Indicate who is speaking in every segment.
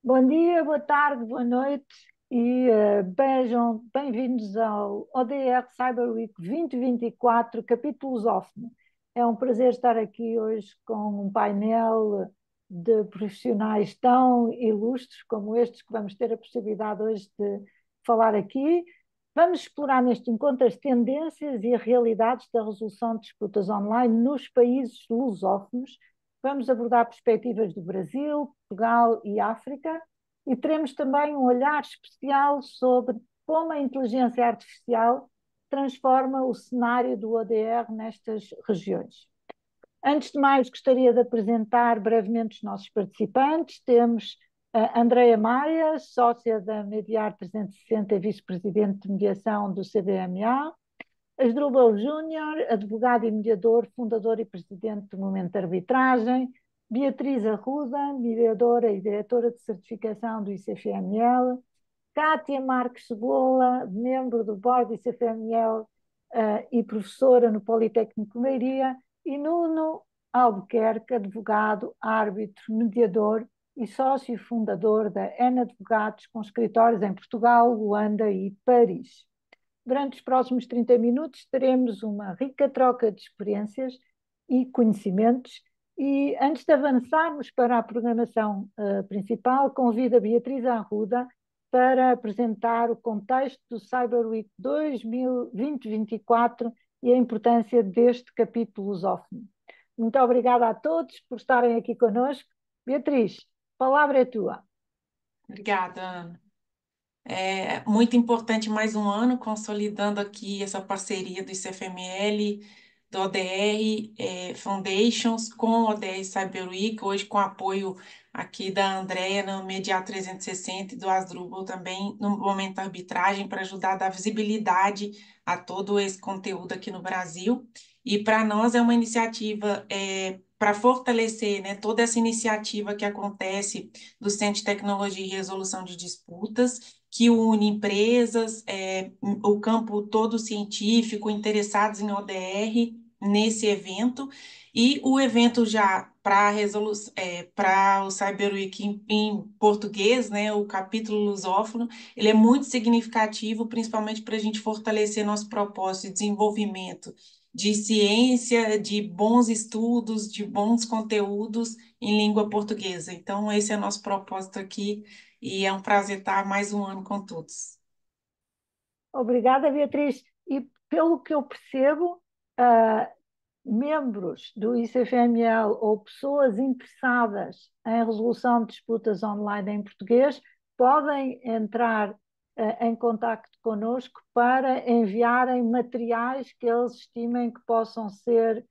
Speaker 1: Bom dia, boa tarde, boa noite e vejam, bem-vindos ao ODR Cyber Week 2024, capítulo lusófono. É um prazer estar aqui hoje com um painel de profissionais tão ilustres como estes que vamos ter a possibilidade hoje de falar aqui. Vamos explorar neste encontro as tendências e realidades da resolução de disputas online nos países lusófonos. Vamos abordar perspectivas do Brasil, Portugal e África, e teremos também um olhar especial sobre como a inteligência artificial transforma o cenário do ODR nestas regiões. Antes de mais, gostaria de apresentar brevemente os nossos participantes. Temos a Andreia Maia, sócia da Mediar 360 e vice-presidente de mediação do CDMA. Asdrúbal Júnior, advogado e mediador, fundador e presidente do Momento de Arbitragem. Beatriz Arruda, mediadora e diretora de certificação do ICFML. Cátia Marques Cebola, membro do Board do ICFML e professora no Politécnico de Leiria. E Nuno Albuquerque, advogado, árbitro, mediador e sócio fundador da N Advogados, com escritórios em Portugal, Luanda e Paris. Durante os próximos 30 minutos teremos uma rica troca de experiências e conhecimentos. E antes de avançarmos para a programação principal, convido a Beatriz Arruda para apresentar o contexto do Cyber Week 2024 e a importância deste capítulo lusófono. Muito obrigada a todos por estarem aqui conosco. Beatriz, a palavra é tua.
Speaker 2: Obrigada, Ana. É muito importante mais um ano consolidando aqui essa parceria do ICFML, do ODR Foundations com o ODR Cyber Week, hoje com apoio aqui da Andrea no Mediar 360 e do Asdrubal também no Momento da Arbitragem para ajudar a dar visibilidade a todo esse conteúdo aqui no Brasil. E para nós é uma iniciativa para fortalecer, né, toda essa iniciativa que acontece do Centro de Tecnologia e Resolução de Disputas, que une empresas, o campo todo científico, interessados em ODR nesse evento, e o evento já para o Cyber Week em português, né, o capítulo lusófono, ele é muito significativo, principalmente para a gente fortalecer nosso propósito de desenvolvimento de ciência, de bons estudos, de bons conteúdos em língua portuguesa. Então, esse é o nosso propósito aqui e é um prazer estar mais um ano com todos.
Speaker 1: Obrigada, Beatriz. E pelo que eu percebo, uh, membros do ICFML ou pessoas interessadas em resolução de disputas online em português podem entrar em contacto connosco para enviarem materiais que eles estimem que possam ser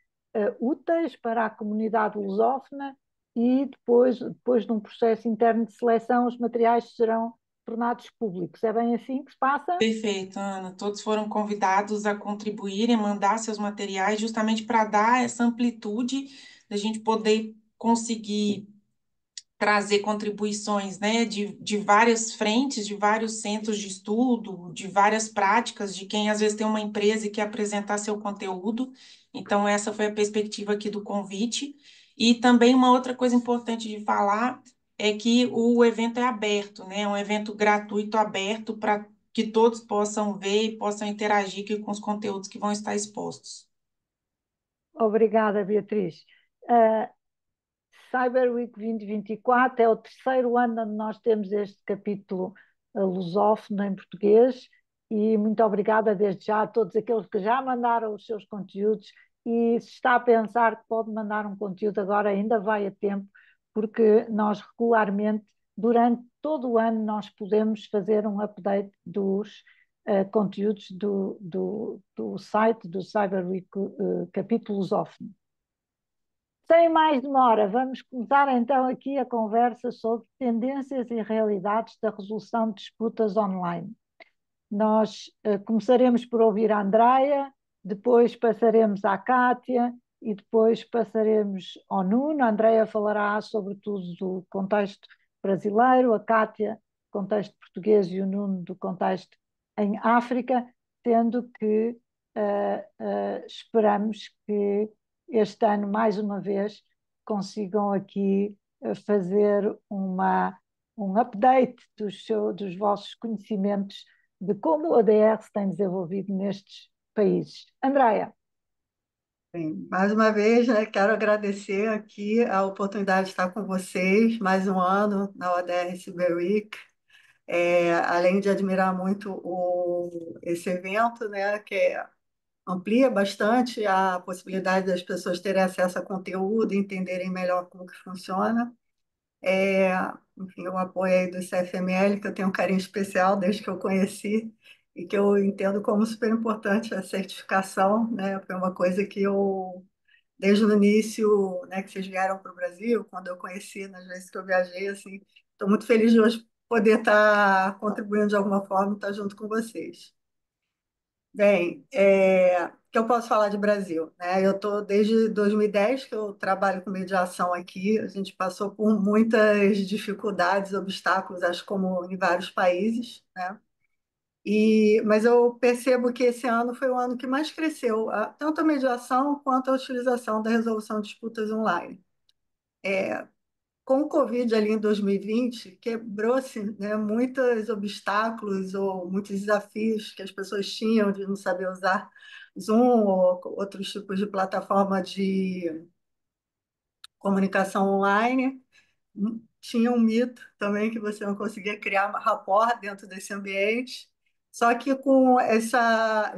Speaker 1: úteis para a comunidade lusófona e depois de um processo interno de seleção, os materiais serão tornados públicos. É bem assim que se passa?
Speaker 2: Perfeito, Ana. Todos foram convidados a contribuírem, a mandar seus materiais, justamente para dar essa amplitude da gente poder conseguir trazer contribuições, né, de várias frentes, de vários centros de estudo, de várias práticas, de quem às vezes tem uma empresa e quer apresentar seu conteúdo. Então, essa foi a perspectiva aqui do convite. E também uma outra coisa importante de falar é que o evento é aberto, né, é um evento gratuito, aberto para que todos possam ver e possam interagir aqui com os conteúdos que vão estar expostos.
Speaker 1: Obrigada, Beatriz. Uh, Cyber Week 2024 é o terceiro ano onde nós temos este capítulo lusófono em português e muito obrigada desde já a todos aqueles que já mandaram os seus conteúdos e se está a pensar que pode mandar um conteúdo agora ainda vai a tempo porque nós regularmente durante todo o ano nós podemos fazer um update dos conteúdos do site do Cyber Week capítulo lusófono. Sem mais demora, vamos começar então aqui a conversa sobre tendências e realidades da resolução de disputas online. Nós começaremos por ouvir a Andreia, depois passaremos à Cátia e depois passaremos ao Nuno. A Andreia falará sobretudo do contexto brasileiro, a Cátia do contexto português e o Nuno do contexto em África, sendo que esperamos que este ano, mais uma vez, consigam aqui fazer uma um update dos vossos conhecimentos de como o ODR se tem desenvolvido nestes países. Andréia,
Speaker 3: Bem, mais uma vez, né, quero agradecer aqui a oportunidade de estar com vocês, mais um ano na ODR Cyber Week. Além de admirar muito esse evento, né, que amplia bastante a possibilidade das pessoas terem acesso a conteúdo, entenderem melhor como que funciona. É, Enfim, o apoio aí do CFML, que eu tenho um carinho especial desde que eu conheci e que eu entendo como super importante a certificação, né? Foi uma coisa que eu desde o início, né, que vocês vieram para o Brasil, quando eu conheci, nas vezes que eu viajei, assim, estou muito feliz de hoje poder estar contribuindo de alguma forma, estar junto com vocês. Bem, o que eu posso falar de Brasil, né? Eu estou desde 2010 que eu trabalho com mediação aqui. A gente passou por muitas dificuldades, obstáculos, acho como em vários países, né? Mas eu percebo que esse ano foi o ano que mais cresceu, tanto a mediação quanto a utilização da resolução de disputas online. Com o Covid ali em 2020, quebrou-se, né, muitos obstáculos ou muitos desafios que as pessoas tinham de não saber usar Zoom ou outros tipos de plataforma de comunicação online. Tinha um mito também que você não conseguia criar rapport dentro desse ambiente. Só que com essa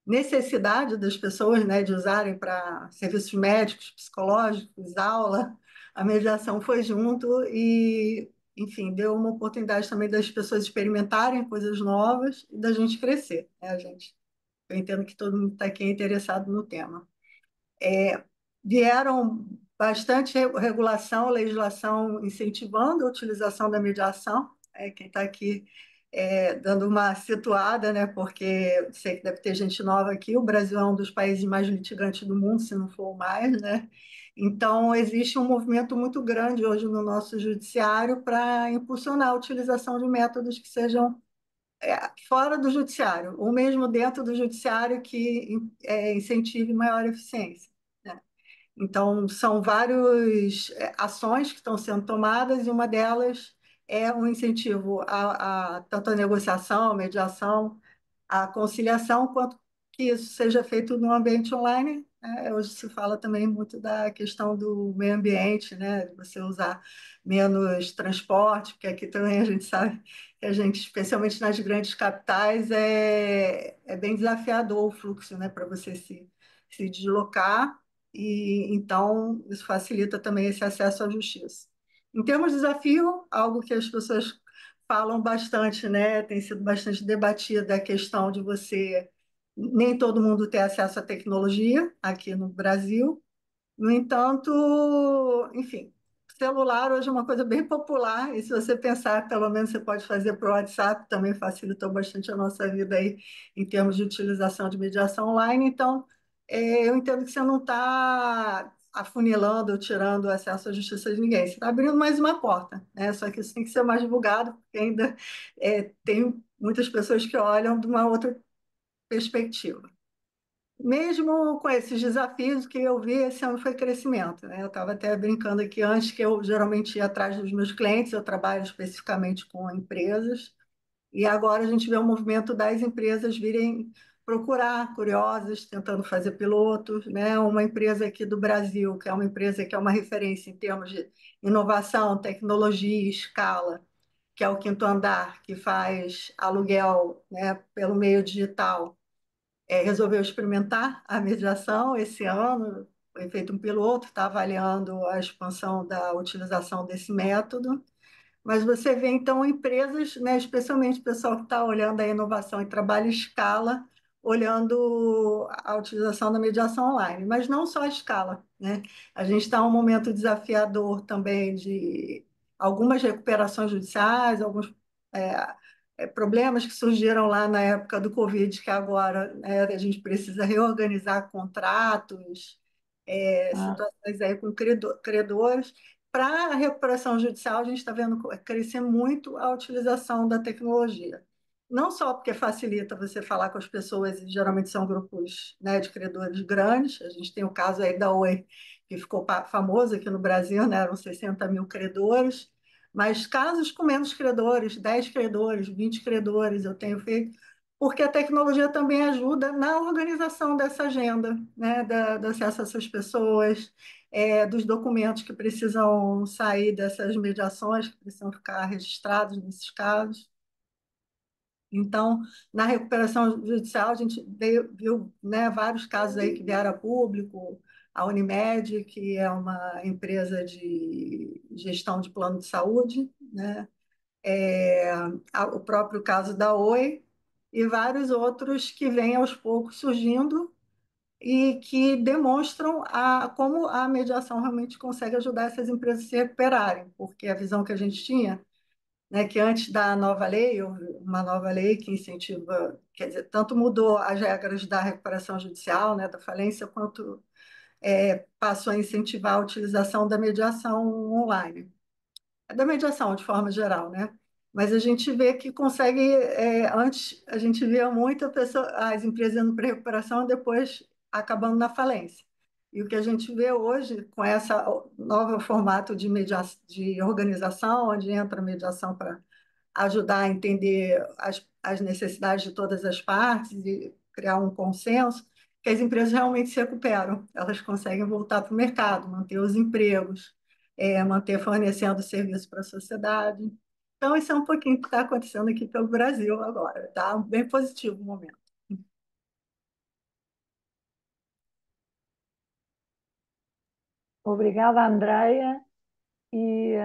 Speaker 3: necessidade das pessoas, né, de usarem para serviços médicos, psicológicos, aula, a mediação foi junto e, enfim, deu uma oportunidade também das pessoas experimentarem coisas novas e da gente crescer, né, eu entendo que todo mundo está aqui interessado no tema. Vieram bastante regulação, legislação incentivando a utilização da mediação. Quem está aqui dando uma situada, né? Porque sei que deve ter gente nova aqui. O Brasil é um dos países mais litigantes do mundo, se não for o mais, né? Então, existe um movimento muito grande hoje no nosso judiciário para impulsionar a utilização de métodos que sejam fora do judiciário, ou mesmo dentro do judiciário que incentive maior eficiência, né? Então, são várias ações que estão sendo tomadas e uma delas é um incentivo a tanto a negociação, a mediação, a conciliação, quanto que isso seja feito no ambiente online. Hoje se fala também muito da questão do meio ambiente, né? De você usar menos transporte, porque aqui também a gente sabe que a gente, especialmente nas grandes capitais, é bem desafiador o fluxo, né? Para você se deslocar, e então isso facilita também esse acesso à justiça. Em termos de desafio, algo que as pessoas falam bastante, né? Tem sido bastante debatida a questão de você nem todo mundo ter acesso à tecnologia aqui no Brasil. No entanto, enfim, celular hoje é uma coisa bem popular, e se você pensar, pelo menos você pode fazer para o WhatsApp, também facilitou bastante a nossa vida aí em termos de utilização de mediação online. Então, eu entendo que você não está afunilando, tirando o acesso à justiça de ninguém. Você está abrindo mais uma porta, né? Só que isso tem que ser mais divulgado, porque ainda tem muitas pessoas que olham de uma outra perspectiva. Mesmo com esses desafios que eu vi, esse ano foi crescimento, né? Eu estava até brincando aqui antes que eu geralmente ia atrás dos meus clientes, eu trabalho especificamente com empresas, e agora a gente vê o movimento das empresas virem procurar, curiosas, tentando fazer pilotos, né? Uma empresa aqui do Brasil, que é uma empresa que é uma referência em termos de inovação, tecnologia, escala, que é o Quinto Andar, que faz aluguel, né, pelo meio digital, resolveu experimentar a mediação esse ano, foi feito um piloto, está avaliando a expansão da utilização desse método. Mas você vê, então, empresas, né, especialmente o pessoal que está olhando a inovação e trabalho em escala, olhando a utilização da mediação online, mas não só a escala, né? A gente está em um momento desafiador também de algumas recuperações judiciais, alguns é, problemas que surgiram lá na época do Covid, que agora, né, a gente precisa reorganizar contratos,
Speaker 1: ah,
Speaker 3: situações aí com credores. Para a recuperação judicial, a gente está vendo crescer muito a utilização da tecnologia. Não só porque facilita você falar com as pessoas, e geralmente são grupos, né, de credores grandes. A gente tem o caso aí da Oi, que ficou famoso aqui no Brasil, né, eram 60 mil credores, mas casos com menos credores, 10 credores, 20 credores, eu tenho feito, porque a tecnologia também ajuda na organização dessa agenda, né, do acesso a essas pessoas, dos documentos que precisam sair dessas mediações, que precisam ficar registrados nesses casos. Então, na recuperação judicial, a gente viu, né, vários casos aí que vieram a público, a Unimed, que é uma empresa de gestão de plano de saúde, né, o próprio caso da Oi, e vários outros que vêm aos poucos surgindo e que demonstram como a mediação realmente consegue ajudar essas empresas a se recuperarem, porque a visão que a gente tinha, né, que antes da nova lei, houve uma nova lei que incentiva, quer dizer, tanto mudou as regras da recuperação judicial, né, da falência, quanto passou a incentivar a utilização da mediação online, da mediação de forma geral, né? Mas a gente vê que consegue, antes a gente via muito as empresas indo para recuperação e depois acabando na falência. E o que a gente vê hoje, com essa novo formato de organização, onde entra a mediação para ajudar a entender as necessidades de todas as partes e criar um consenso, que as empresas realmente se recuperam, elas conseguem voltar para o mercado, manter os empregos, manter fornecendo serviço para a sociedade. Então, isso é um pouquinho que está acontecendo aqui pelo Brasil agora. Está bem positivo o momento.
Speaker 1: Obrigada, Andreia. E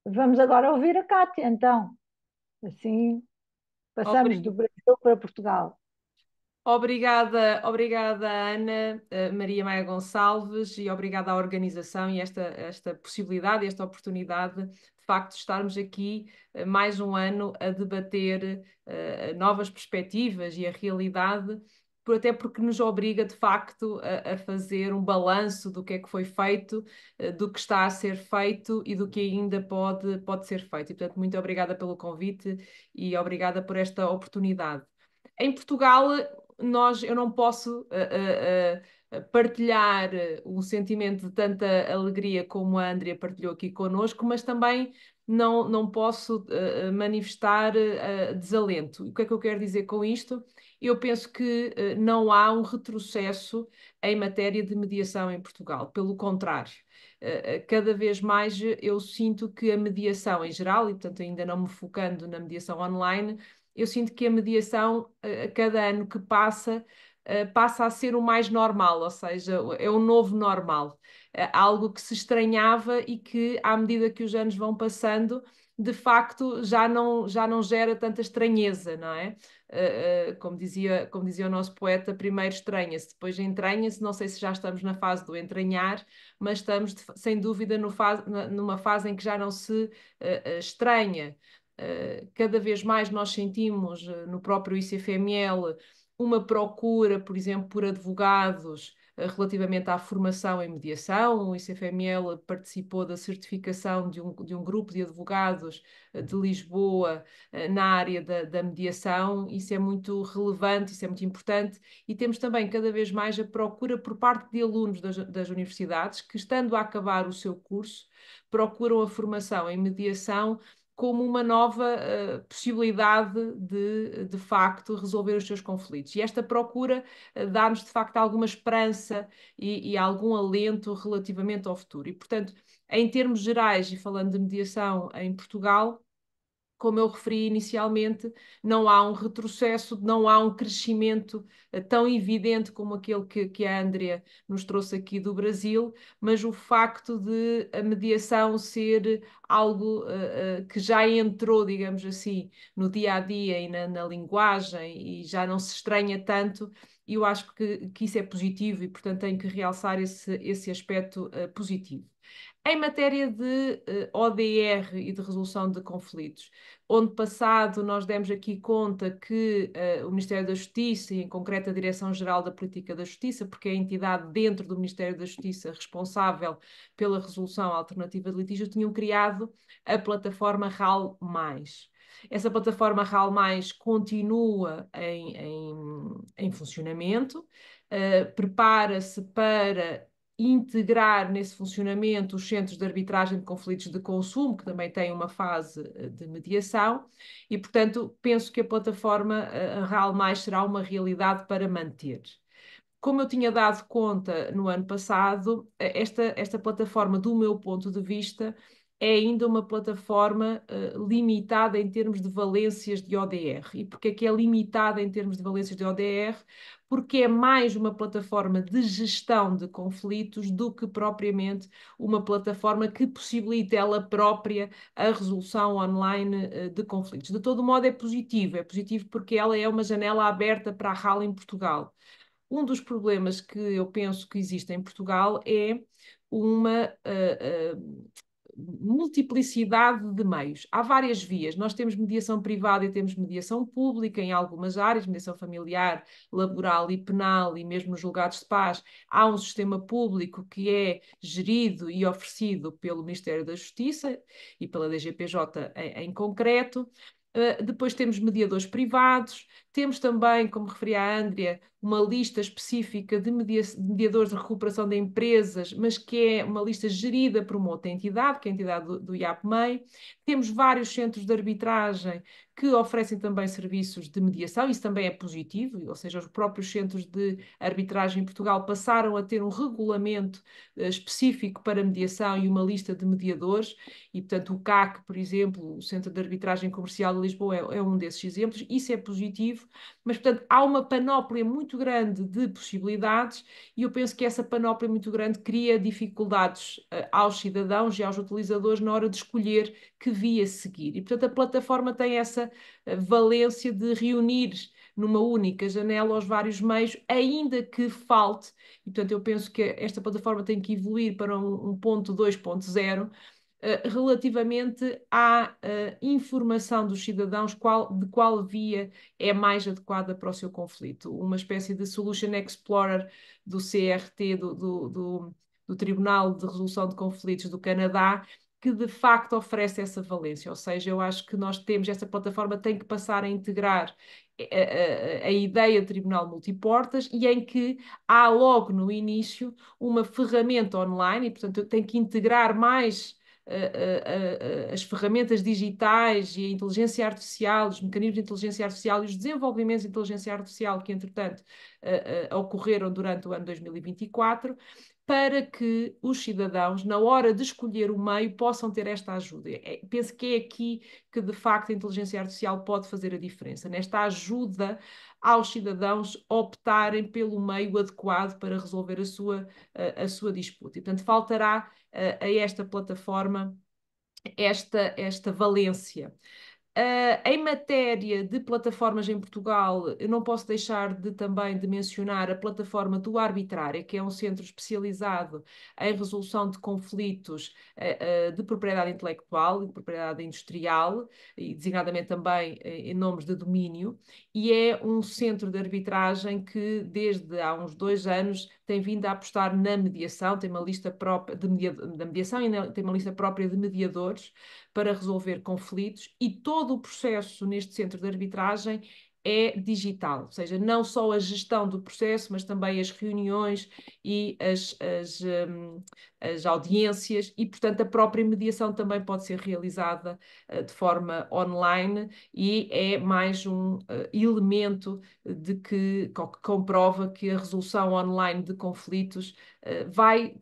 Speaker 1: vamos agora ouvir a Cátia, então. Assim, passamos do
Speaker 4: Obri-
Speaker 1: Brasil para Portugal.
Speaker 4: Obrigada, Ana, Maria Maia Gonçalves, e obrigada à organização e esta possibilidade, esta oportunidade, de facto, de estarmos aqui mais um ano a debater novas perspectivas e a realidade, até porque nos obriga, de facto, a fazer um balanço do que é que foi feito, do que está a ser feito e do que ainda pode ser feito. E, portanto, muito obrigada pelo convite e obrigada por esta oportunidade. Em Portugal, eu não posso partilhar um sentimento de tanta alegria como a Andrea partilhou aqui connosco, mas também não posso manifestar desalento. O que é que eu quero dizer com isto? Eu penso que não há um retrocesso em matéria de mediação em Portugal, pelo contrário. Cada vez mais eu sinto que a mediação em geral, e portanto ainda não me focando na mediação online, eu sinto que a mediação, a cada ano que passa, passa a ser o mais normal, ou seja, é o novo normal. Algo que se estranhava e que, à medida que os anos vão passando, de facto já não gera tanta estranheza, não é? Como dizia o nosso poeta, primeiro estranha-se, depois entranha-se. Não sei se já estamos na fase do entranhar, mas estamos sem dúvida numa fase em que já não se estranha. Cada vez mais nós sentimos no próprio ICFML uma procura, por exemplo, por advogados relativamente à formação em mediação. O ICFML participou da certificação de um grupo de advogados de Lisboa na área da mediação. Isso é muito relevante, isso é muito importante, e temos também cada vez mais a procura por parte de alunos das universidades que, estando a acabar o seu curso, procuram a formação em mediação como uma nova possibilidade de facto, resolver os seus conflitos. E esta procura dá-nos, de facto, alguma esperança e algum alento relativamente ao futuro. E, portanto, em termos gerais, e falando de mediação em Portugal, como eu referi inicialmente, não há um retrocesso, não há um crescimento tão evidente como aquele que a Andrea nos trouxe aqui do Brasil, mas o facto de a mediação ser algo que já entrou, digamos assim, no dia a dia e na linguagem, e já não se estranha tanto, eu acho que isso é positivo, e, portanto, tenho que realçar esse aspecto positivo. Em matéria de ODR e de resolução de conflitos, onde passado nós demos aqui conta que o Ministério da Justiça, e em concreto a Direção-Geral da Política da Justiça, porque é a entidade dentro do Ministério da Justiça responsável pela resolução alternativa de litígio, tinham criado a plataforma RAL+. Essa plataforma RAL+, continua em funcionamento, prepara-se para integrar nesse funcionamento os centros de arbitragem de conflitos de consumo, que também têm uma fase de mediação, e, portanto, penso que a plataforma a RAL Mais será uma realidade para manter. Como eu tinha dado conta no ano passado, esta plataforma, do meu ponto de vista, é ainda uma plataforma limitada em termos de valências de ODR. E porquê é que é limitada em termos de valências de ODR? Porque é mais uma plataforma de gestão de conflitos do que propriamente uma plataforma que possibilite ela própria a resolução online de conflitos. De todo modo, é positivo porque ela é uma janela aberta para a RAL em Portugal. Um dos problemas que eu penso que existe em Portugal é uma multiplicidade de meios. Há várias vias. Nós temos mediação privada e temos mediação pública em algumas áreas, mediação familiar, laboral e penal, e mesmo nos julgados de paz. Há um sistema público que é gerido e oferecido pelo Ministério da Justiça e pela DGPJ em concreto. Depois temos mediadores privados, temos também, como referia a Andrea, uma lista específica de mediadores de recuperação de empresas, mas que é uma lista gerida por uma outra entidade, que é a entidade do IAPMEI. Temos vários centros de arbitragem que oferecem também serviços de mediação, isso também é positivo, ou seja, os próprios centros de arbitragem em Portugal passaram a ter um regulamento específico para mediação e uma lista de mediadores, e portanto o CAC, por exemplo, o Centro de Arbitragem Comercial de Lisboa, é um desses exemplos, isso é positivo, mas portanto há uma panóplia muito grande de possibilidades e eu penso que essa panóplia muito grande cria dificuldades aos cidadãos e aos utilizadores na hora de escolher que via seguir. E portanto a plataforma tem essa valência de reunir numa única janela os vários meios, ainda que falte, e portanto eu penso que esta plataforma tem que evoluir para um ponto 2.0, relativamente à informação dos cidadãos de qual via é mais adequada para o seu conflito. Uma espécie de Solution Explorer do CRT, do Tribunal de Resolução de Conflitos do Canadá, que de facto oferece essa valência. Ou seja, eu acho que nós temos, esta plataforma tem que passar a integrar a ideia de tribunal multiportas e em que há logo no início uma ferramenta online e, portanto, tem que integrar mais as ferramentas digitais e a inteligência artificial, os mecanismos de inteligência artificial e os desenvolvimentos de inteligência artificial que, entretanto, ocorreram durante o ano 2024, para que os cidadãos, na hora de escolher o meio, possam ter esta ajuda. Penso que é aqui que, de facto, a inteligência artificial pode fazer a diferença, nesta ajuda aos cidadãos optarem pelo meio adequado para resolver a sua disputa. E, portanto, faltará a esta plataforma esta valência. Em matéria de plataformas em Portugal, eu não posso deixar também de mencionar a plataforma do Arbitrária, que é um centro especializado em resolução de conflitos de propriedade intelectual e de propriedade industrial, e designadamente também em nomes de domínio, e é um centro de arbitragem que desde há uns 2 anos tem vindo a apostar na mediação, tem uma lista própria da mediação e tem uma lista própria de mediadores para resolver conflitos, e todo o processo neste centro de arbitragem é digital, ou seja, não só a gestão do processo, mas também as reuniões e as audiências, e portanto a própria mediação também pode ser realizada de forma online, e é mais um elemento que comprova que a resolução online de conflitos vai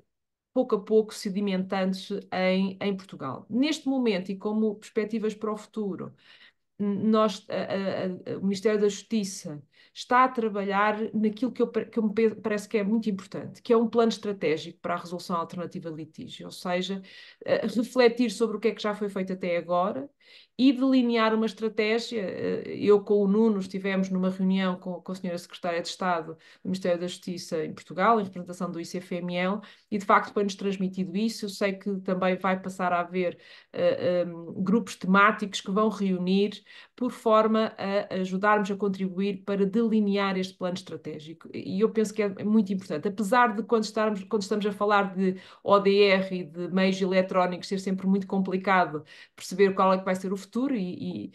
Speaker 4: pouco a pouco sedimentando-se em Portugal. Neste momento, e como perspectivas para o futuro, o Ministério da Justiça está a trabalhar naquilo que me parece que é muito importante, que é um plano estratégico para a resolução alternativa de litígio, ou seja, refletir sobre o que é que já foi feito até agora e delinear uma estratégia. Eu com o Nuno estivemos numa reunião com a senhora Secretária de Estado do Ministério da Justiça em Portugal, em representação do ICFML, e de facto foi-nos transmitido isso. Eu sei que também vai passar a haver grupos temáticos que vão reunir por forma a ajudarmos a contribuir para delinear este plano estratégico. E eu penso que é muito importante, apesar de quando estamos a falar de ODR e de meios eletrónicos ser sempre muito complicado perceber qual é que vai ser o futuro e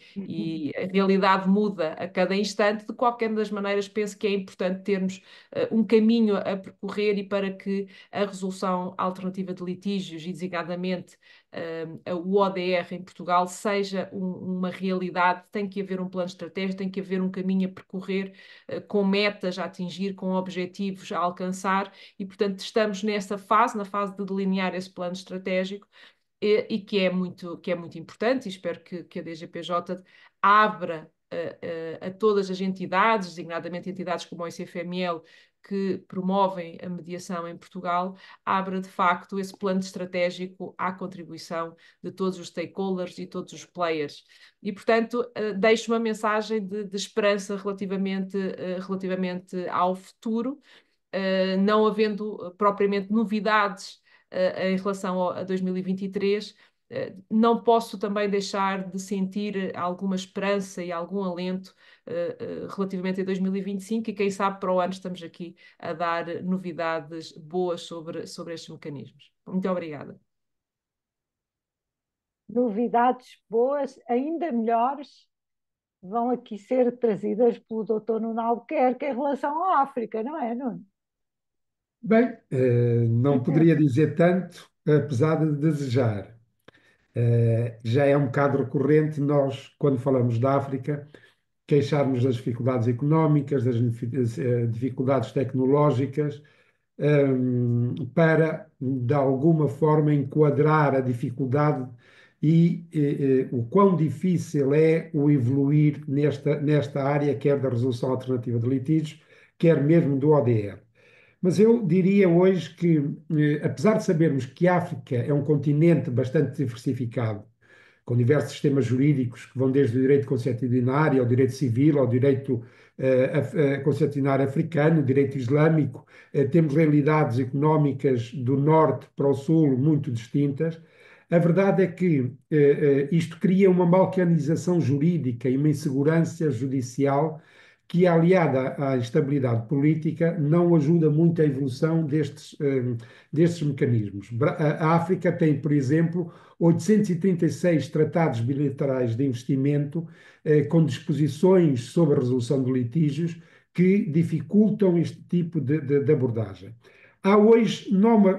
Speaker 4: a realidade muda a cada instante. De qualquer das maneiras, penso que é importante termos um caminho a percorrer e para que a resolução alternativa de litígios e designadamente o ODR em Portugal seja uma realidade, tem que haver um plano estratégico, tem que haver um caminho a percorrer com metas a atingir, com objetivos a alcançar e, portanto, estamos nessa fase, na fase de delinear esse plano estratégico e que é muito importante e espero que a DGPJ abra a todas as entidades, designadamente entidades como o ICFML, que promovem a mediação em Portugal, abra de facto esse plano estratégico à contribuição de todos os stakeholders e todos os players. E, portanto, deixo uma mensagem de esperança relativamente ao futuro, não havendo propriamente novidades em relação a 2023, não posso também deixar de sentir alguma esperança e algum alento relativamente a 2025 e quem sabe para o ano estamos aqui a dar novidades boas sobre estes mecanismos. Muito obrigada.
Speaker 1: Novidades boas, ainda melhores, vão aqui ser trazidas pelo Dr. Nuno Albuquerque em relação à África, não é, Nuno?
Speaker 5: Bem, não poderia dizer tanto, apesar de desejar. Já é um bocado recorrente nós, quando falamos da África, queixarmos das dificuldades económicas, das dificuldades tecnológicas, para, de alguma forma, enquadrar a dificuldade e o quão difícil é o evoluir nesta área, quer da resolução alternativa de litígios, quer mesmo do ODR. Mas eu diria hoje que, apesar de sabermos que a África é um continente bastante diversificado, com diversos sistemas jurídicos que vão desde o direito consuetudinário ao direito civil, ao direito consuetudinário africano, direito islâmico, temos realidades económicas do norte para o sul muito distintas. A verdade é que isto cria uma balcanização jurídica e uma insegurança judicial que, aliada à instabilidade política, não ajuda muito a evolução destes mecanismos. A África tem, por exemplo, 836 tratados bilaterais de investimento com disposições sobre a resolução de litígios que dificultam este tipo de abordagem. Há hoje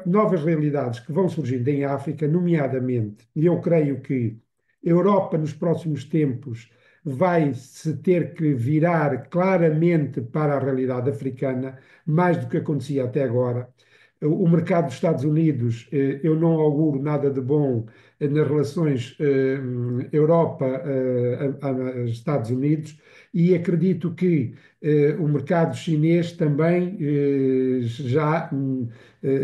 Speaker 5: novas realidades que vão surgindo em África, nomeadamente, e eu creio que a Europa, nos próximos tempos, vai se ter que virar claramente para a realidade africana, mais do que acontecia até agora. O mercado dos Estados Unidos, eu não auguro nada de bom nas relações Europa-Estados Unidos e acredito que o mercado chinês também já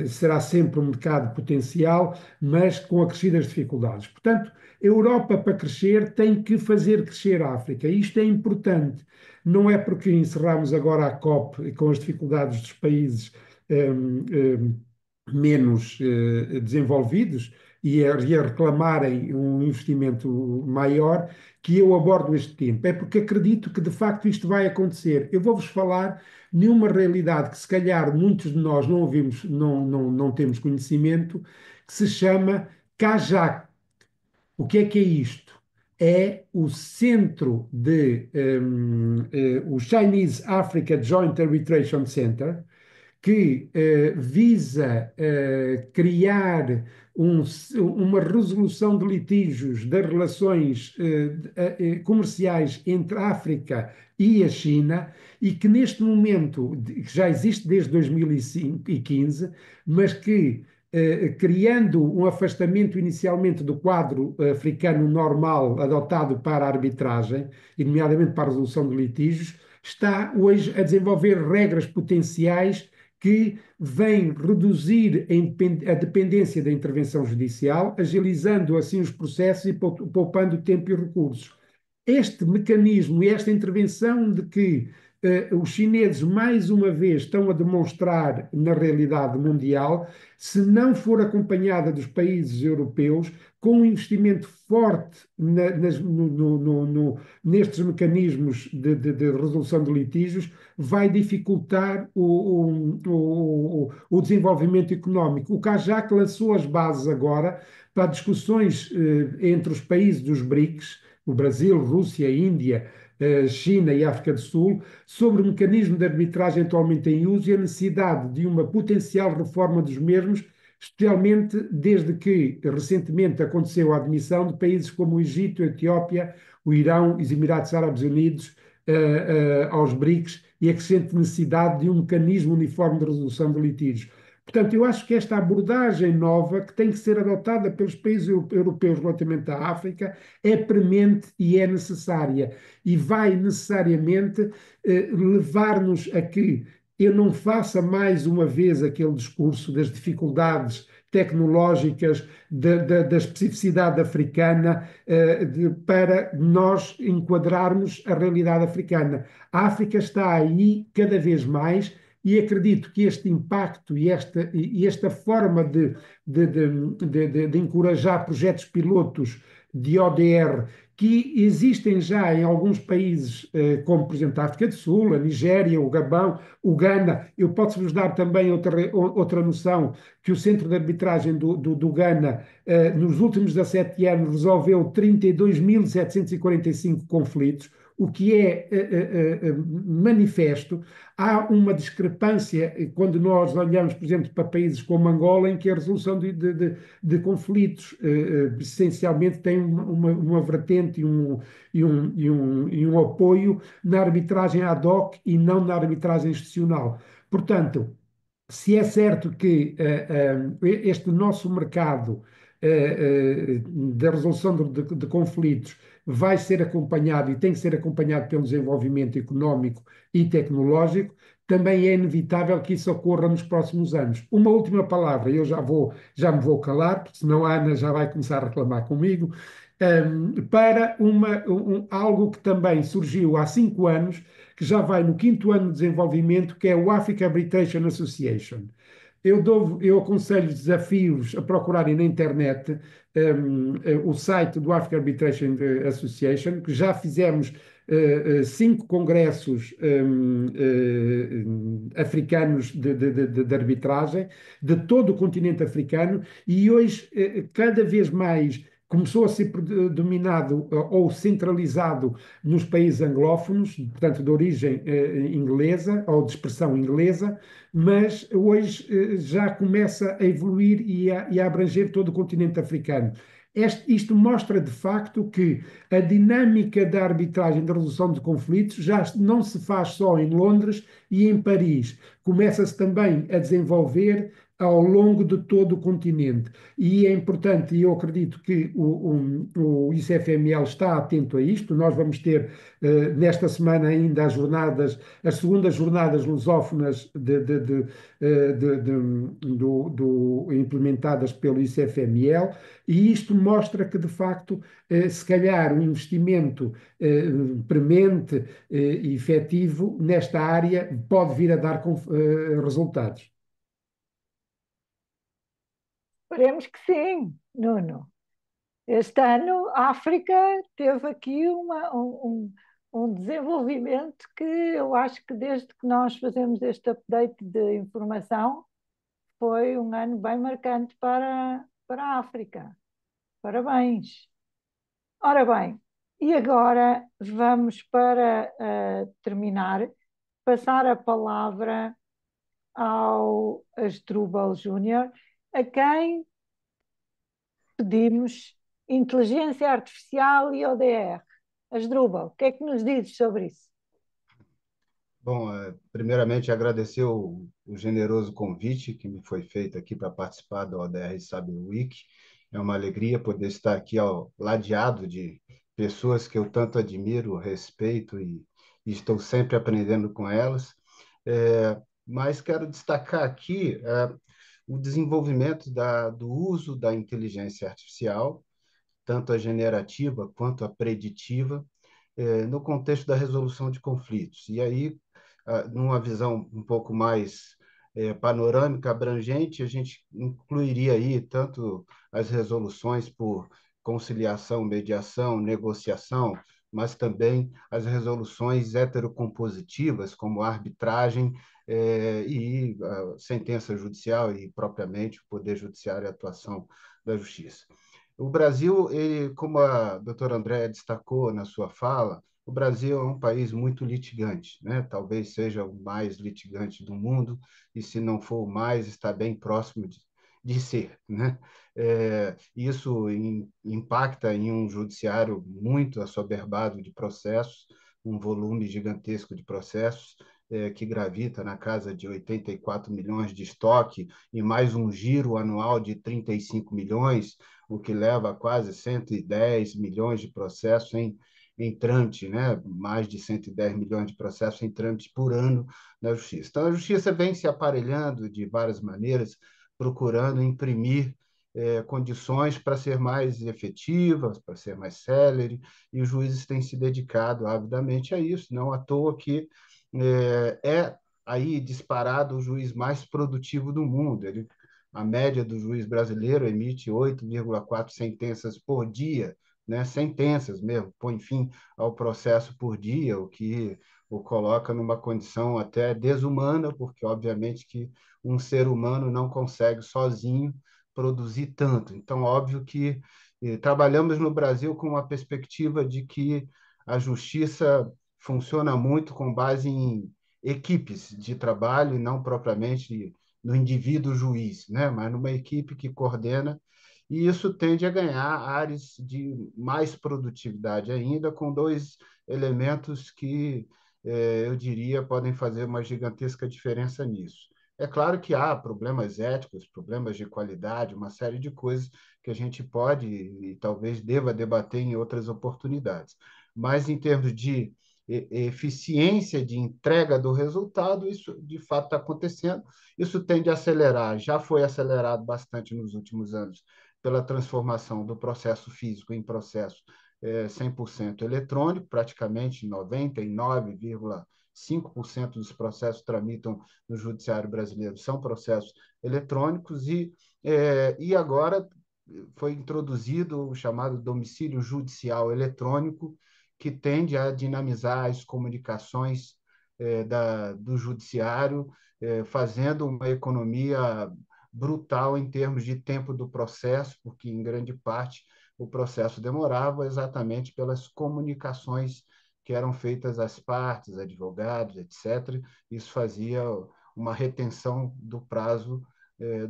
Speaker 5: será sempre um mercado potencial, mas com acrescidas dificuldades. Portanto, a Europa, para crescer, tem que fazer crescer a África. Isto é importante. Não é porque encerramos agora a COP com as dificuldades dos países menos desenvolvidos e a reclamarem um investimento maior que eu abordo este tempo. É porque acredito que, de facto, isto vai acontecer. Eu vou-vos falar de uma realidade que, se calhar, muitos de nós não ouvimos, não temos conhecimento, que se chama CAJAC. O que é isto? É o centro o Chinese Africa Joint Arbitration Center, que visa criar uma resolução de litígios das relações comerciais entre a África e a China e que neste momento, que já existe desde 2015, mas que criando um afastamento inicialmente do quadro africano normal adotado para a arbitragem, e nomeadamente para a resolução de litígios, está hoje a desenvolver regras potenciais que vêm reduzir a dependência da intervenção judicial, agilizando assim os processos e poupando tempo e recursos. Este mecanismo e esta intervenção de que os chineses, mais uma vez, estão a demonstrar na realidade mundial, se não for acompanhada dos países europeus, com um investimento forte nestes mecanismos de resolução de litígios, vai dificultar o desenvolvimento económico. O CAJAC lançou as bases agora para discussões entre os países dos BRICS, o Brasil, Rússia, Índia, China e África do Sul, sobre o mecanismo de arbitragem atualmente em uso e a necessidade de uma potencial reforma dos mesmos, especialmente desde que recentemente aconteceu a admissão de países como o Egito, a Etiópia, o Irão e os Emirados Árabes Unidos aos BRICS e a crescente necessidade de um mecanismo uniforme de resolução de litígios. Portanto, eu acho que esta abordagem nova que tem que ser adotada pelos países europeus relativamente à África é premente e é necessária e vai necessariamente levar-nos a que eu não faça mais uma vez aquele discurso das dificuldades tecnológicas, da especificidade africana, para nós enquadrarmos a realidade africana. A África está aí cada vez mais e acredito que este impacto e esta forma de encorajar projetos pilotos de ODR que existem já em alguns países, como por exemplo a África do Sul, a Nigéria, o Gabão, o Ghana. Eu posso-vos dar também outra noção, que o Centro de Arbitragem do Ghana, nos últimos 17 anos, resolveu 32.745 conflitos, o que é manifesto. Há uma discrepância quando nós olhamos, por exemplo, para países como Angola, em que a resolução de conflitos essencialmente tem uma vertente e um apoio na arbitragem ad hoc e não na arbitragem institucional. Portanto, se é certo que este nosso mercado da resolução de conflitos vai ser acompanhado e tem que ser acompanhado pelo desenvolvimento económico e tecnológico, também é inevitável que isso ocorra nos próximos anos. Uma última palavra, eu já me vou calar, porque senão a Ana já vai começar a reclamar comigo, para algo que também surgiu há 5 anos, que já vai no 5º ano de desenvolvimento, que é o Africa Arbitration Association. Eu aconselho desafios a procurarem na internet o site do Africa Arbitration Association, que já fizemos 5 congressos africanos de arbitragem, de todo o continente africano, e hoje, cada vez mais, começou a ser dominado ou centralizado nos países anglófonos, portanto, de origem inglesa ou de expressão inglesa, mas hoje já começa a evoluir e a abranger todo o continente africano. Isto mostra de facto que a dinâmica da arbitragem da resolução de conflitos já não se faz só em Londres e em Paris, começa-se também a desenvolver ao longo de todo o continente. E é importante, e eu acredito que o ICFML está atento a isto. Nós vamos ter nesta semana ainda as segundas jornadas lusófonas implementadas pelo ICFML, e isto mostra que, de facto, se calhar um investimento premente e efetivo nesta área pode vir a dar resultados.
Speaker 1: Esperemos que sim, Nuno. Este ano a África teve aqui um desenvolvimento que eu acho que desde que nós fazemos este update de informação foi um ano bem marcante para a África. Parabéns. Ora bem, e agora vamos para terminar, passar a palavra ao Asdrúbal Júnior, a quem pedimos inteligência artificial e ODR. Asdrúbal, o que é que nos dizes sobre isso?
Speaker 6: Bom, primeiramente agradecer o generoso convite que me foi feito aqui para participar da ODR Cyber Week. É uma alegria poder estar aqui ao ladeado de pessoas que eu tanto admiro, respeito e estou sempre aprendendo com elas. Mas quero destacar aqui o desenvolvimento do uso da inteligência artificial, tanto a generativa quanto a preditiva, no contexto da resolução de conflitos. E aí, numa visão um pouco mais panorâmica, abrangente, a gente incluiria aí tanto as resoluções por conciliação, mediação, negociação, mas também as resoluções heterocompositivas, como arbitragem e sentença judicial e, propriamente, o Poder Judiciário e a atuação da Justiça. O Brasil, como a doutora Andréa destacou na sua fala, o Brasil é um país muito litigante, né? Talvez seja o mais litigante do mundo, e se não for o mais, está bem próximo de ser, né? Isso impacta em um judiciário muito assoberbado de processos, um volume gigantesco de processos, que gravita na casa de 84 milhões de estoque e mais um giro anual de 35 milhões, o que leva a quase 110 milhões de processos em trâmite, né? Mais de 110 milhões de processos em trâmite por ano na Justiça. Então, a Justiça vem se aparelhando de várias maneiras, procurando imprimir condições para ser mais efetiva, para ser mais célere, e os juízes têm se dedicado avidamente a isso, não à toa que aí disparado o juiz mais produtivo do mundo. A média do juiz brasileiro emite 8,4 sentenças por dia, né? Sentenças mesmo, põe fim ao processo por dia, o que o coloca numa condição até desumana, porque obviamente que um ser humano não consegue sozinho produzir tanto. Então, óbvio que trabalhamos no Brasil com uma perspectiva de que a justiça funciona muito com base em equipes de trabalho e não propriamente no indivíduo juiz, né? Mas numa equipe que coordena, e isso tende a ganhar áreas de mais produtividade ainda, com dois elementos que eu diria podem fazer uma gigantesca diferença nisso. É claro que há problemas éticos, problemas de qualidade, uma série de coisas que a gente pode e talvez deva debater em outras oportunidades. Mas, em termos de eficiência de entrega do resultado, isso de fato está acontecendo. Isso tende a acelerar, já foi acelerado bastante nos últimos anos pela transformação do processo físico em processo 100% eletrônico, praticamente 99,5% dos processos que tramitam no judiciário brasileiro são processos eletrônicos, e agora foi introduzido o chamado domicílio judicial eletrônico, que tende a dinamizar as comunicações do judiciário, fazendo uma economia brutal em termos de tempo do processo, porque, em grande parte, o processo demorava exatamente pelas comunicações que eram feitas às partes, advogados, etc. Isso fazia uma retenção do prazo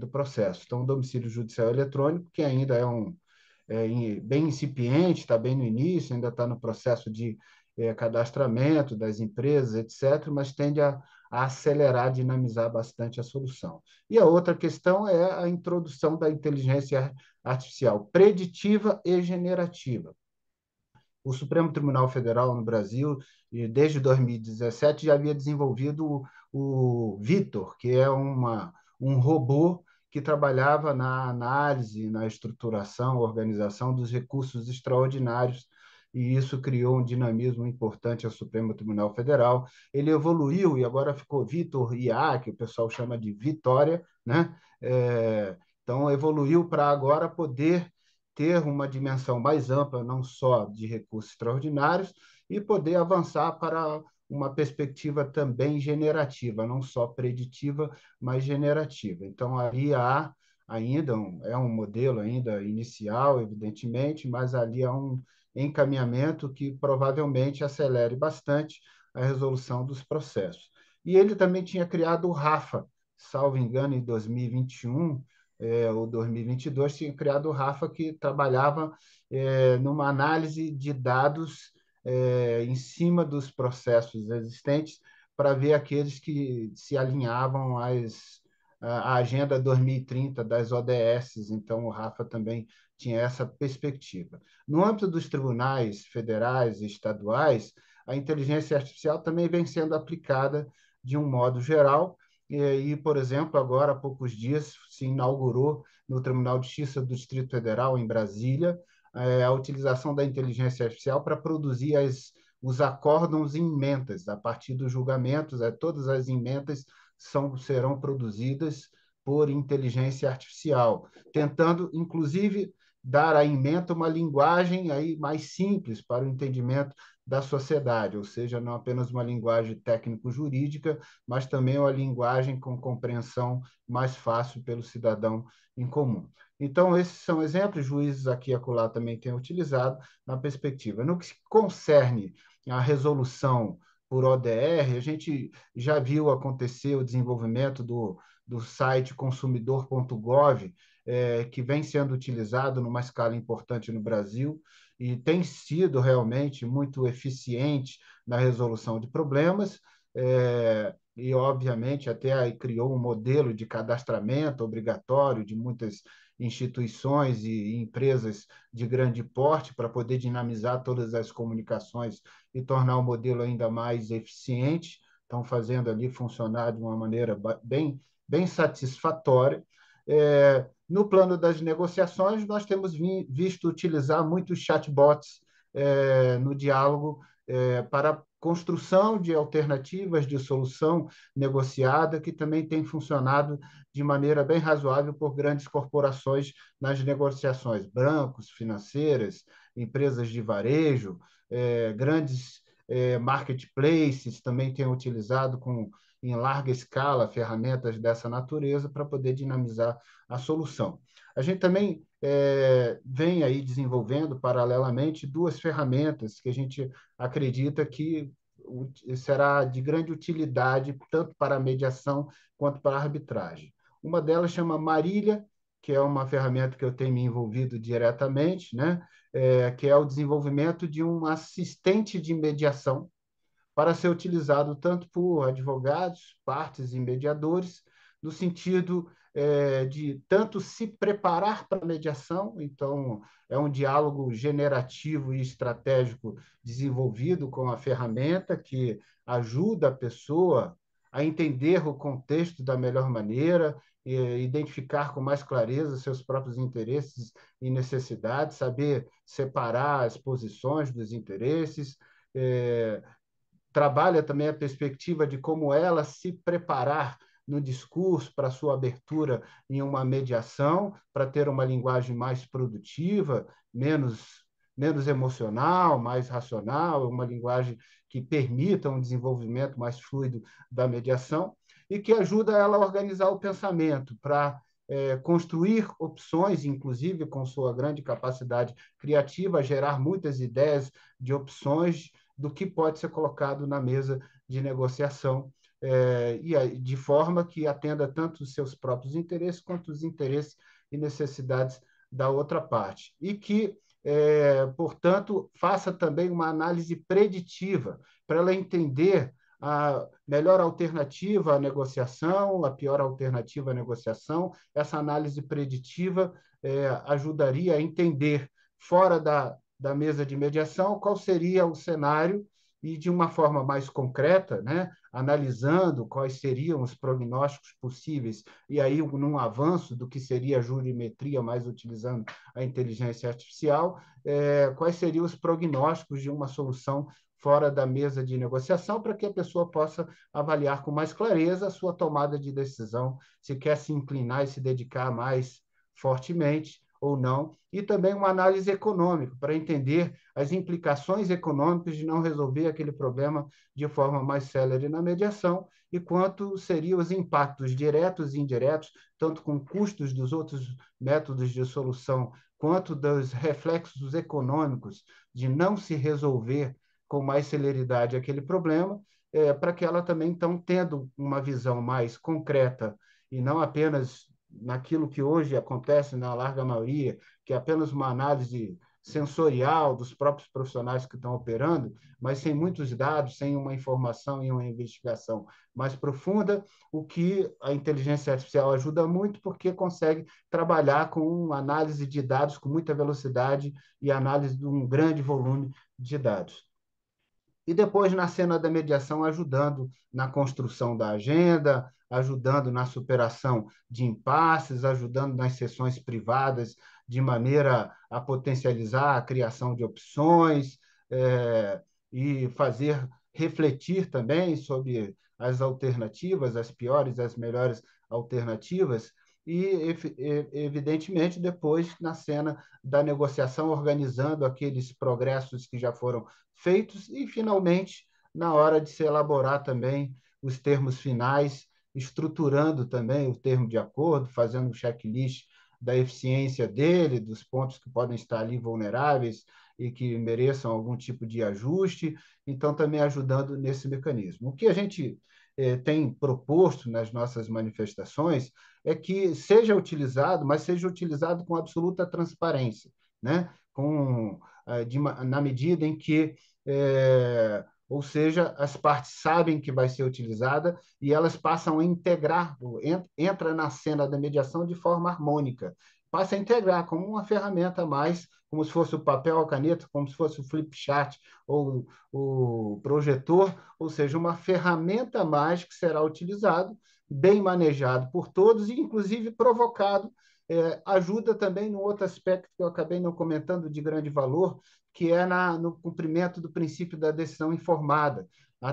Speaker 6: do processo. Então, o domicílio judicial eletrônico, que ainda bem incipiente, está bem no início, ainda está no processo de cadastramento das empresas, etc., mas tende a acelerar, dinamizar bastante a solução. E a outra questão é a introdução da inteligência artificial preditiva e generativa. O Supremo Tribunal Federal no Brasil, desde 2017, já havia desenvolvido o Vitor, que é um robô que trabalhava na análise, na estruturação, organização dos recursos extraordinários, e isso criou um dinamismo importante ao Supremo Tribunal Federal. Ele evoluiu e agora ficou Vitor IA, que o pessoal chama de Vitória, né? Então, evoluiu para agora poder ter uma dimensão mais ampla, não só de recursos extraordinários, e poder avançar para uma perspectiva também generativa, não só preditiva, mas generativa. Então, ali há ainda é um modelo ainda inicial, evidentemente, mas ali há um encaminhamento que provavelmente acelere bastante a resolução dos processos. E ele também tinha criado o RAFA, salvo engano, em 2021, ou 2022, tinha criado o RAFA, que trabalhava numa análise de dados em cima dos processos existentes para ver aqueles que se alinhavam à Agenda 2030 das ODS. Então, o RAFA também tinha essa perspectiva. No âmbito dos tribunais federais e estaduais, a inteligência artificial também vem sendo aplicada de um modo geral, por exemplo, agora há poucos dias se inaugurou no Tribunal de Justiça do Distrito Federal, em Brasília, a utilização da inteligência artificial para produzir os acórdãos em emendas. A partir dos julgamentos, todas as emendas serão produzidas por inteligência artificial, tentando, inclusive, dar à ementa uma linguagem aí mais simples para o entendimento da sociedade, ou seja, não apenas uma linguagem técnico-jurídica, mas também uma linguagem com compreensão mais fácil pelo cidadão em comum. Então, esses são exemplos, juízes aqui e acolá também têm utilizado na perspectiva. No que se concerne à resolução por ODR, a gente já viu acontecer o desenvolvimento do site consumidor.gov, que vem sendo utilizado numa escala importante no Brasil e tem sido realmente muito eficiente na resolução de problemas. E, obviamente, até aí criou um modelo de cadastramento obrigatório de muitas instituições e empresas de grande porte para poder dinamizar todas as comunicações e tornar o modelo ainda mais eficiente. Estão fazendo ali funcionar de uma maneira bem satisfatória. No plano das negociações, nós temos visto utilizar muitos chatbots no diálogo para construção de alternativas de solução negociada, que também tem funcionado de maneira bem razoável por grandes corporações nas negociações, bancos, financeiras, empresas de varejo, grandes marketplaces também têm utilizado em larga escala ferramentas dessa natureza para poder dinamizar a solução. A gente também vem aí desenvolvendo paralelamente duas ferramentas que a gente acredita que será de grande utilidade tanto para a mediação quanto para a arbitragem. Uma delas chama Marília, que é uma ferramenta que eu tenho me envolvido diretamente, né? Que é o desenvolvimento de um assistente de mediação para ser utilizado tanto por advogados, partes e mediadores, no sentido de tanto se preparar para a mediação, então é um diálogo generativo e estratégico desenvolvido com a ferramenta que ajuda a pessoa a entender o contexto da melhor maneira, identificar com mais clareza seus próprios interesses e necessidades, saber separar as posições dos interesses, trabalha também a perspectiva de como ela se preparar no discurso para sua abertura em uma mediação, para ter uma linguagem mais produtiva, menos emocional, mais racional, uma linguagem que permita um desenvolvimento mais fluido da mediação e que ajuda ela a organizar o pensamento para construir opções, inclusive com sua grande capacidade criativa, gerar muitas ideias de opções do que pode ser colocado na mesa de negociação, de forma que atenda tanto os seus próprios interesses quanto os interesses e necessidades da outra parte. E que, portanto, faça também uma análise preditiva para ela entender a melhor alternativa à negociação, a pior alternativa à negociação. Essa análise preditiva ajudaria a entender, fora da mesa de mediação, qual seria o cenário e, de uma forma mais concreta, né, analisando quais seriam os prognósticos possíveis, e aí num avanço do que seria a jurimetria, mais utilizando a inteligência artificial, quais seriam os prognósticos de uma solução fora da mesa de negociação, para que a pessoa possa avaliar com mais clareza a sua tomada de decisão, se quer se inclinar e se dedicar mais fortemente ou não, e também uma análise econômica, para entender as implicações econômicas de não resolver aquele problema de forma mais célere na mediação e quanto seriam os impactos diretos e indiretos, tanto com custos dos outros métodos de solução, quanto dos reflexos econômicos de não se resolver com mais celeridade aquele problema, para que ela também, então, tendo uma visão mais concreta e não apenas naquilo que hoje acontece na larga maioria, que é apenas uma análise sensorial dos próprios profissionais que estão operando, mas sem muitos dados, sem uma informação e uma investigação mais profunda, o que a inteligência artificial ajuda muito, porque consegue trabalhar com uma análise de dados com muita velocidade e análise de um grande volume de dados. E depois, na cena da mediação, ajudando na construção da agenda, ajudando na superação de impasses, ajudando nas sessões privadas, de maneira a potencializar a criação de opções, e fazer refletir também sobre as alternativas, as piores, as melhores alternativas, e, evidentemente, depois, na cena da negociação, organizando aqueles progressos que já foram feitos e, finalmente, na hora de se elaborar também os termos finais, estruturando também o termo de acordo, fazendo um checklist da eficiência dele, dos pontos que podem estar ali vulneráveis e que mereçam algum tipo de ajuste, então também ajudando nesse mecanismo. O que a gente tem proposto nas nossas manifestações é que seja utilizado, mas seja utilizado com absoluta transparência, né? Na medida em que ou seja, as partes sabem que vai ser utilizada e elas passam a integrar, entra na cena da mediação de forma harmônica, passa a integrar como uma ferramenta a mais, como se fosse o papel, a caneta, como se fosse o flip chart ou o projetor, ou seja, uma ferramenta a mais que será utilizado, bem manejado por todos e, inclusive, provocado. Ajuda também no outro aspecto que eu acabei não comentando de grande valor, que é no cumprimento do princípio da decisão informada,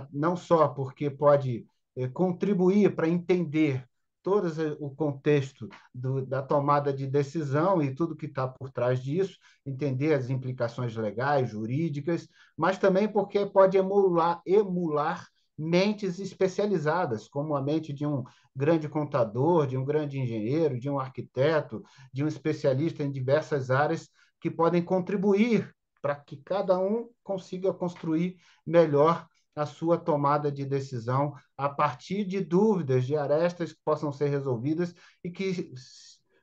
Speaker 6: não só porque pode contribuir para entender todo o contexto da tomada de decisão e tudo que está por trás disso, entender as implicações legais, jurídicas, mas também porque pode emular mentes especializadas, como a mente de um grande contador, de um grande engenheiro, de um arquiteto, de um especialista em diversas áreas que podem contribuir para que cada um consiga construir melhor a sua tomada de decisão a partir de dúvidas, de arestas que possam ser resolvidas e que,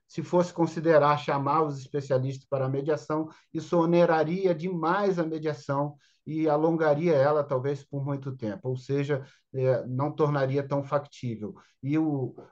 Speaker 6: se fosse considerar chamar os especialistas para a mediação, isso oneraria demais a mediação e alongaria ela, talvez, por muito tempo, ou seja, não tornaria tão factível. E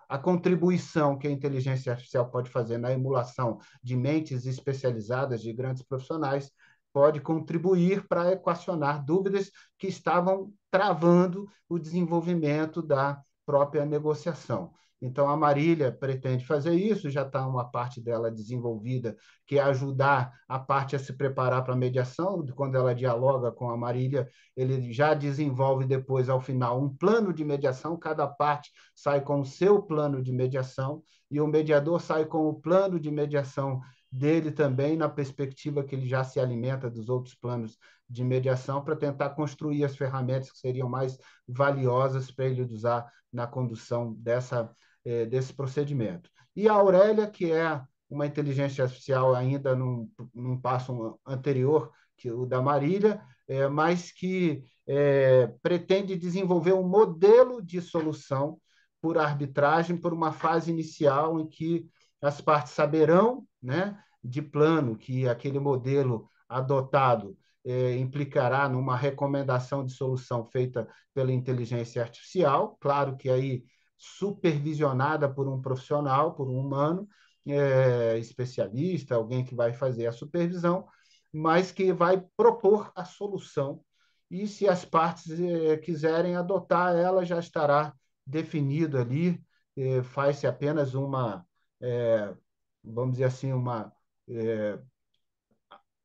Speaker 6: a contribuição que a inteligência artificial pode fazer na emulação de mentes especializadas, de grandes profissionais, pode contribuir para equacionar dúvidas que estavam travando o desenvolvimento da própria negociação. Então, a Marília pretende fazer isso, já está uma parte dela desenvolvida, que é ajudar a parte a se preparar para a mediação. Quando ela dialoga com a Marília, ele já desenvolve depois, ao final, um plano de mediação, cada parte sai com o seu plano de mediação, e o mediador sai com o plano de mediação dele também, na perspectiva que ele já se alimenta dos outros planos de mediação, para tentar construir as ferramentas que seriam mais valiosas para ele usar na condução desse procedimento. E a Aurélia, que é uma inteligência artificial ainda num passo anterior que o da Marília, mas que pretende desenvolver um modelo de solução por arbitragem, por uma fase inicial em que as partes saberão, né, de plano que aquele modelo adotado implicará numa recomendação de solução feita pela inteligência artificial, claro que aí supervisionada por um profissional, por um humano, especialista, alguém que vai fazer a supervisão, mas que vai propor a solução. E se as partes quiserem adotar, ela já estará definido ali, faz-se apenas uma, vamos dizer assim, uma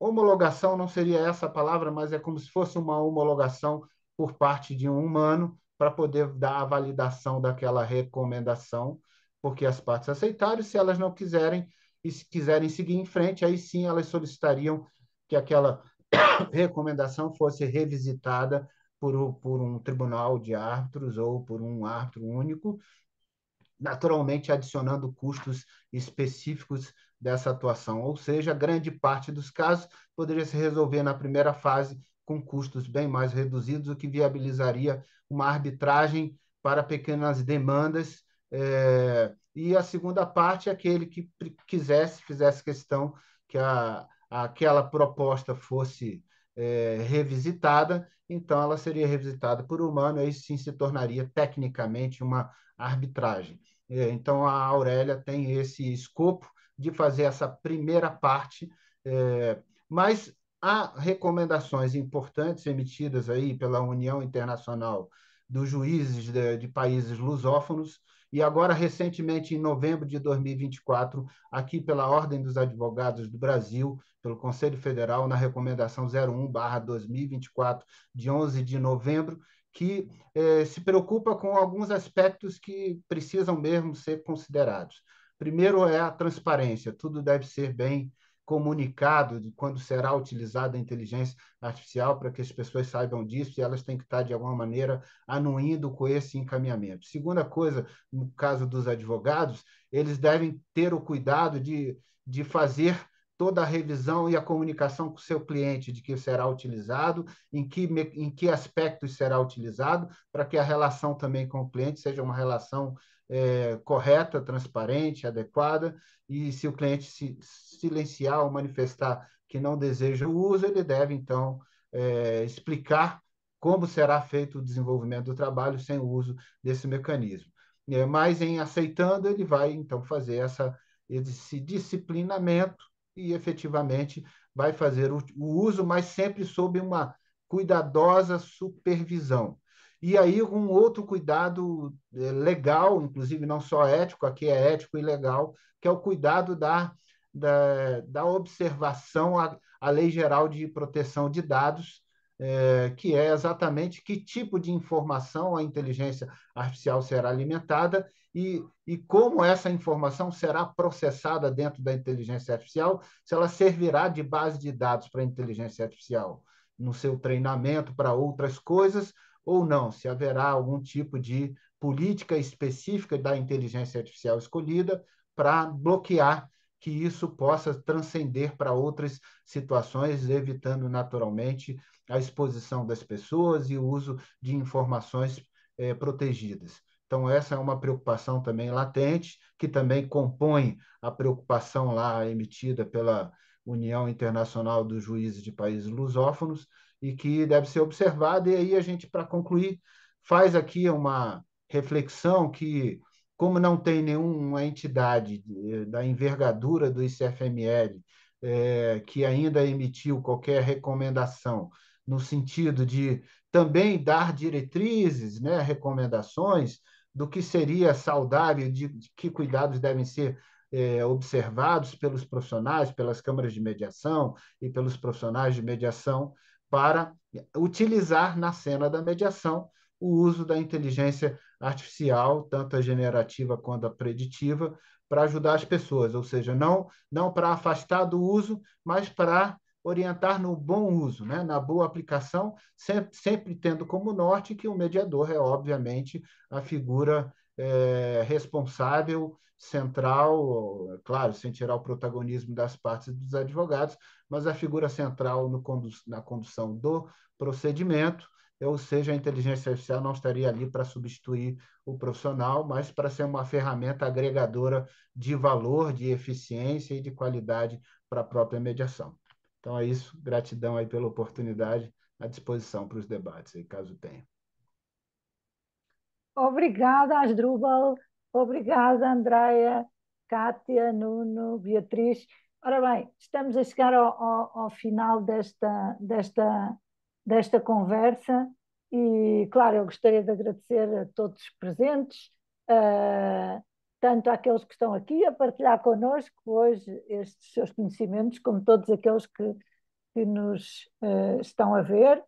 Speaker 6: homologação, não seria essa a palavra, mas é como se fosse uma homologação por parte de um humano para poder dar a validação daquela recomendação, porque as partes aceitaram, e se elas não quiserem, e se quiserem seguir em frente, aí sim elas solicitariam que aquela recomendação fosse revisitada por um tribunal de árbitros ou por um árbitro único, naturalmente adicionando custos específicos dessa atuação. Ou seja, grande parte dos casos poderia se resolver na primeira fase com custos bem mais reduzidos, o que viabilizaria uma arbitragem para pequenas demandas. E a segunda parte é aquele que fizesse questão que aquela proposta fosse revisitada, então ela seria revisitada por humano, e aí sim se tornaria tecnicamente uma arbitragem. Então, a Aurélia tem esse escopo de fazer essa primeira parte, mas há recomendações importantes emitidas aí pela União Internacional dos Juízes de Países Lusófonos, e agora, recentemente, em novembro de 2024, aqui pela Ordem dos Advogados do Brasil, pelo Conselho Federal, na recomendação 01/2024, de 11 de novembro, que se preocupa com alguns aspectos que precisam mesmo ser considerados. Primeiro é a transparência, tudo deve ser bem comunicado de quando será utilizada a inteligência artificial para que as pessoas saibam disso e elas têm que estar, de alguma maneira, anuindo com esse encaminhamento. Segunda coisa, no caso dos advogados, eles devem ter o cuidado de fazer toda a revisão e a comunicação com o seu cliente de que será utilizado, em que aspectos será utilizado, para que a relação também com o cliente seja uma relação correta, transparente, adequada, e se o cliente se silenciar ou manifestar que não deseja o uso, ele deve, então, explicar como será feito o desenvolvimento do trabalho sem o uso desse mecanismo. Mas, em aceitando, ele vai, então, fazer esse disciplinamento e, efetivamente, vai fazer o uso, mas sempre sob uma cuidadosa supervisão. E aí, um outro cuidado legal, inclusive não só ético, aqui é ético e legal, que é o cuidado da observação à Lei Geral de Proteção de Dados, que é exatamente que tipo de informação a inteligência artificial será alimentada e como essa informação será processada dentro da inteligência artificial, se ela servirá de base de dados para a inteligência artificial no seu treinamento para outras coisas ou não, se haverá algum tipo de política específica da inteligência artificial escolhida para bloquear que isso possa transcender para outras situações, evitando naturalmente a exposição das pessoas e o uso de informações protegidas. Então, essa é uma preocupação também latente, que também compõe a preocupação lá emitida pela União Internacional dos Juízes de Países Lusófonos, e que deve ser observada. E aí a gente, para concluir, faz aqui uma reflexão que, como não tem nenhuma entidade da envergadura do ICFML que ainda emitiu qualquer recomendação no sentido de também dar diretrizes, né, recomendações do que seria saudável, de que cuidados devem ser observados pelos profissionais, pelas câmaras de mediação e pelos profissionais de mediação, para utilizar na cena da mediação o uso da inteligência artificial, tanto a generativa quanto a preditiva, para ajudar as pessoas, ou seja, não para afastar do uso, mas para orientar no bom uso, né? Na boa aplicação, sempre tendo como norte que o mediador é, obviamente, a figura responsável, central, claro, sem tirar o protagonismo das partes dos advogados, mas a figura central na condução do procedimento, ou seja, a inteligência artificial não estaria ali para substituir o profissional, mas para ser uma ferramenta agregadora de valor, de eficiência e de qualidade para a própria mediação. Então é isso, gratidão aí pela oportunidade, à disposição para os debates, aí, caso tenha.
Speaker 1: Obrigada, Asdrúbal. Obrigada, Andreia, Cátia, Nuno, Beatriz. Ora bem, estamos a chegar ao final desta conversa e, claro, eu gostaria de agradecer a todos os presentes, tanto àqueles que estão aqui a partilhar connosco hoje estes seus conhecimentos, como todos aqueles que nos estão a ver.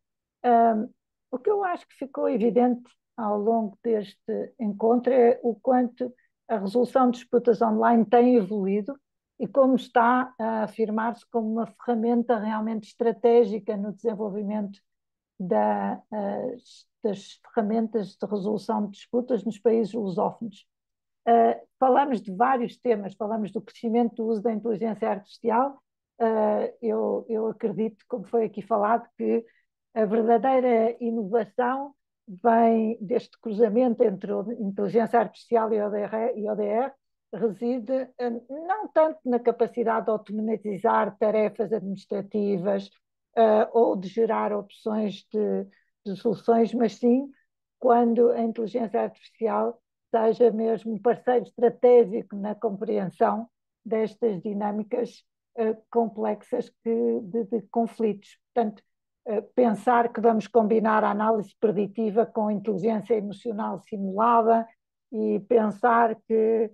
Speaker 1: O que eu acho que ficou evidente ao longo deste encontro é o quanto a resolução de disputas online tem evoluído e como está a afirmar-se como uma ferramenta realmente estratégica no desenvolvimento das ferramentas de resolução de disputas nos países lusófonos. Falamos de vários temas, falamos do crescimento do uso da inteligência artificial. Eu acredito, como foi aqui falado, que a verdadeira inovação vem deste cruzamento entre a inteligência artificial e ODR, reside não tanto na capacidade de automatizar tarefas administrativas ou de gerar opções de soluções, mas sim quando a inteligência artificial seja mesmo um parceiro estratégico na compreensão destas dinâmicas complexas de conflitos. Portanto, pensar que vamos combinar a análise preditiva com inteligência emocional simulada e pensar que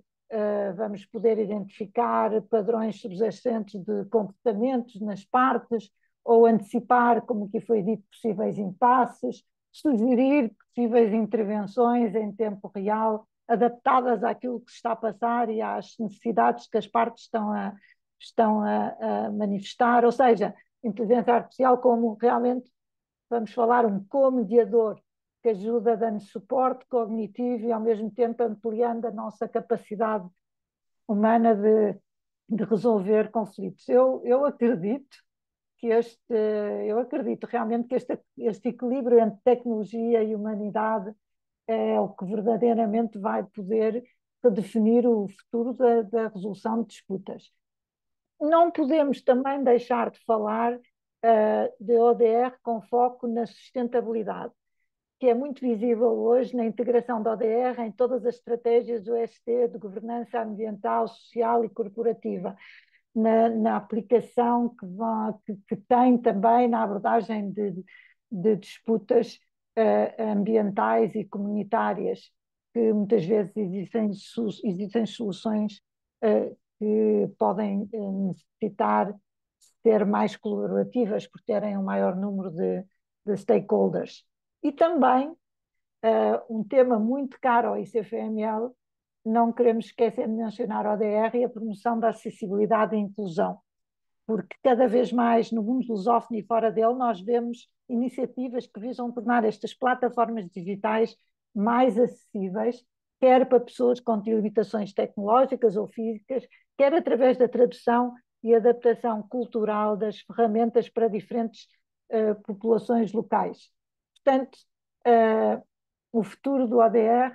Speaker 1: vamos poder identificar padrões subjacentes de comportamentos nas partes ou antecipar, como aqui foi dito, possíveis impasses, sugerir possíveis intervenções em tempo real adaptadas àquilo que se está a passar e às necessidades que as partes estão a manifestar, ou seja, inteligência artificial como realmente, vamos falar, um co-mediador que ajuda dando suporte cognitivo e ao mesmo tempo ampliando a nossa capacidade humana de resolver conflitos. Eu acredito eu acredito realmente que este equilíbrio entre tecnologia e humanidade é o que verdadeiramente vai poder definir o futuro da resolução de disputas. Não podemos também deixar de falar de ODR com foco na sustentabilidade, que é muito visível hoje na integração da ODR em todas as estratégias do ESG, de governança ambiental, social e corporativa, na aplicação que tem também na abordagem de disputas ambientais e comunitárias, que muitas vezes existem soluções que podem necessitar ser mais colaborativas por terem um maior número de stakeholders. E também um tema muito caro ao ICFML, não queremos esquecer de mencionar o ODR e a promoção da acessibilidade e inclusão, porque cada vez mais no mundo lusófono e fora dele nós vemos iniciativas que visam tornar estas plataformas digitais mais acessíveis, quer para pessoas com limitações tecnológicas ou físicas, quer através da tradução e adaptação cultural das ferramentas para diferentes populações locais. Portanto, o futuro do ODR,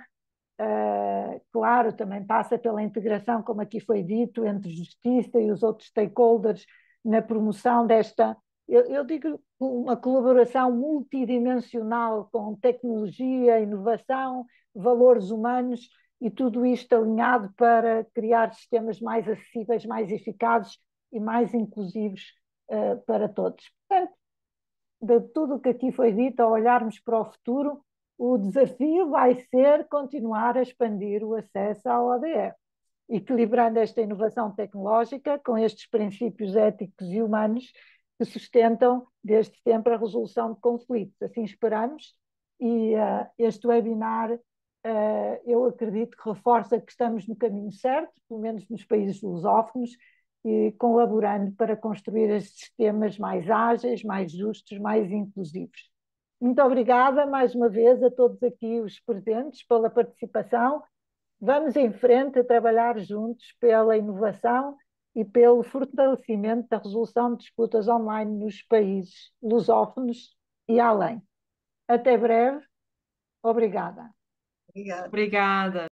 Speaker 1: claro, também passa pela integração, como aqui foi dito, entre justiça e os outros stakeholders na promoção desta, eu digo, uma colaboração multidimensional com tecnologia, inovação, valores humanos e tudo isto alinhado para criar sistemas mais acessíveis, mais eficazes e mais inclusivos para todos. Portanto, de tudo o que aqui foi dito, ao olharmos para o futuro, o desafio vai ser continuar a expandir o acesso ao ODR, equilibrando esta inovação tecnológica com estes princípios éticos e humanos que sustentam desde sempre a resolução de conflitos. Assim esperamos, e este webinar eu acredito que reforça que estamos no caminho certo, pelo menos nos países lusófonos, e colaborando para construir estes sistemas mais ágeis, mais justos, mais inclusivos. Muito obrigada mais uma vez a todos aqui os presentes pela participação. Vamos em frente a trabalhar juntos pela inovação e pelo fortalecimento da resolução de disputas online nos países lusófonos e além. Até breve. Obrigada.
Speaker 3: Obrigada.
Speaker 4: Obrigada.